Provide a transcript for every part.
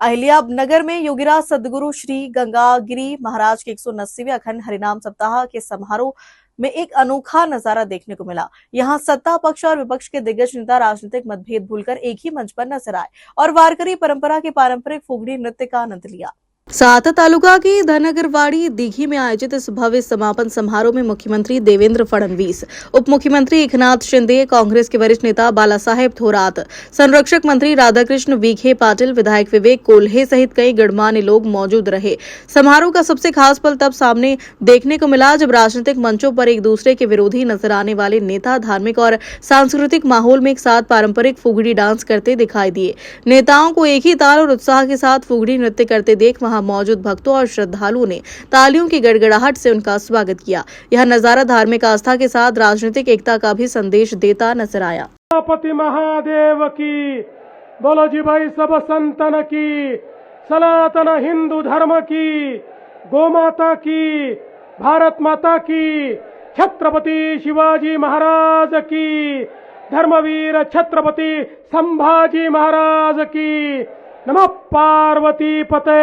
अहिल्यानगर में योगीराज सद्गुरु श्री गंगागिरी महाराज के 189वें अखंड हरिनाम सप्ताह के समारोह में एक अनोखा नजारा देखने को मिला। यहां सत्ता पक्ष और विपक्ष के दिग्गज नेता राजनीतिक मतभेद भूलकर एक ही मंच पर नजर आए और वारकरी परंपरा के पारंपरिक फुगड़ी नृत्य का आनंद लिया। साथ तालुका की धनगरवाड़ी दीघी में आयोजित इस भव्य समापन समारोह में मुख्यमंत्री देवेंद्र फडणवीस, उप मुख्यमंत्री एकनाथ शिंदे, कांग्रेस के वरिष्ठ नेता बालासाहेब थोरात, संरक्षक मंत्री राधाकृष्ण विखे पाटिल, विधायक विवेक कोल्हे सहित कई गणमान्य लोग मौजूद रहे। समारोह का सबसे खास पल तब सामने देखने को मिला जब राजनीतिक मंचों पर एक दूसरे के विरोधी नजर आने वाले नेता धार्मिक और सांस्कृतिक माहौल में एक साथ पारंपरिक फुगड़ी डांस करते दिखाई दिए। नेताओं को एक ही ताल और उत्साह के साथ फुगड़ी नृत्य करते देख वहां मौजूद भक्तों और श्रद्धालुओं ने तालियों की गड़गड़ाहट से उनका स्वागत किया। यह नजारा धार्मिक आस्था के साथ राजनीतिक एकता का भी संदेश देता नजर आया। गणपति महादेव की, बोलो जी भाई सब संतन की, सनातन हिंदू धर्म की, गोमाता की, भारत माता की, छत्रपति शिवाजी महाराज की, धर्मवीर छत्रपति संभाजी महाराज की। नमः पार्वती पते,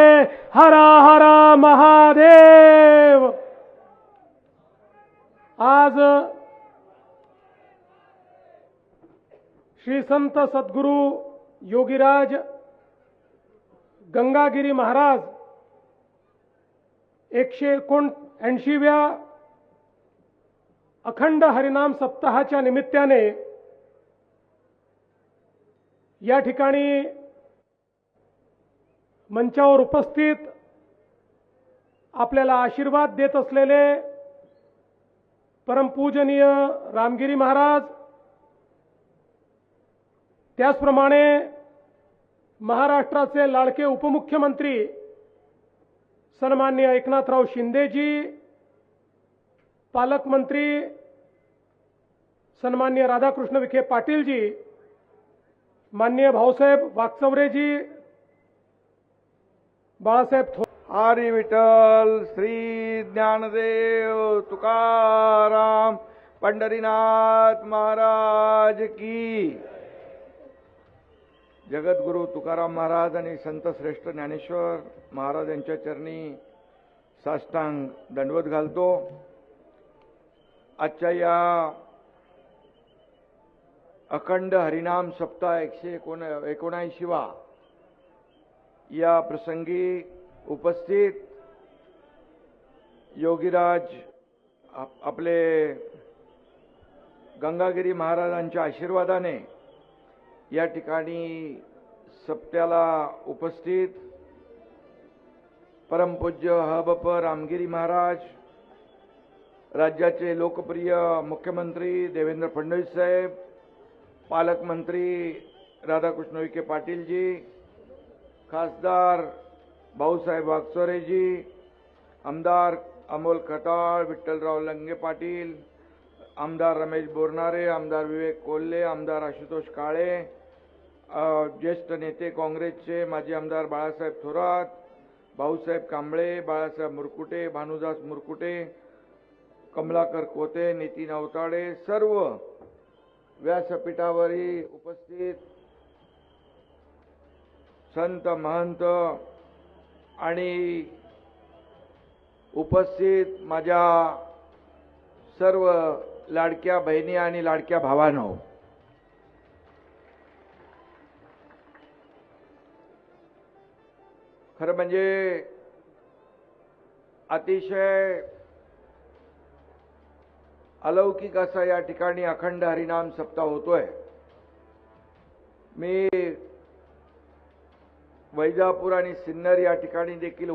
हर हर महादेव। आज श्री संत सद्गुरु योगीराज गंगागिरी महाराज 189व्या अखंड हरिनाम सप्ताहाच्या निमित्ताने या ठिकाणी मंचावर उपस्थित आपल्याला आशीर्वाद देत असलेले परमपूजनीय रामगिरी महाराज, त्याचप्रमाणे महाराष्ट्राचे लाडके उपमुख्यमंत्री सन्माननीय एकनाथराव शिंदेजी, पालकमंत्री सन्माननीय राधाकृष्ण विखे पाटीलजी, माननीय भाऊसाहेब वाकचौरेजी, बाळासाहेब हरी विठ्ठल, श्री ज्ञानदेव तुकाराम पंढरीनाथ महाराज की। जगद्गुरु तुकाराम महाराज आणि संत श्रेष्ठ ज्ञानेश्वर महाराज यांच्या चरणी साष्टांग दंडवत घालतो। आजच्या या अखंड हरिनाम सप्ताह 179वा या प्रसंगी उपस्थित योगीराज आपले गंगागिरी महाराजांच्या आशीर्वादाने या ठिकाणी सप्त्याला उपस्थित परमपूज्य हबप रामगिरी महाराज, राज्याचे लोकप्रिय मुख्यमंत्री देवेंद्र फडणवीस साहेब, पालकमंत्री राधाकृष्ण विखे पाटील जी, खासदार भाऊसाहेब वाकचौरेजी, आमदार अमोल खताळ, विठ्ठलराव लंगे पाटील, आमदार रमेश बोरनारे, आमदार विवेक कोल्हे, आमदार आशुतोष काळे, ज्येष्ठ नेते काँग्रेसचे माजी आमदार बाळासाहेब थोरात, भाऊसाहेब कांबळे, बाळासाहेब मुरकुटे, भानुदास मुरकुटे, कमलाकर कोते, नितीन अवताडे, सर्व व्यासपीठावरील उपस्थित संत महंत आणि उपस्थित माझ्या सर्व लाडक्या बहिणी आणि लाडक्या भावांनो, खरं म्हणजे अतिशय अलौकिक असा या ठिकाणी अखंड हरिनाम सप्ताह होतोय। मी वैजापूर आणि सिन्नर या ठिकाणी देखील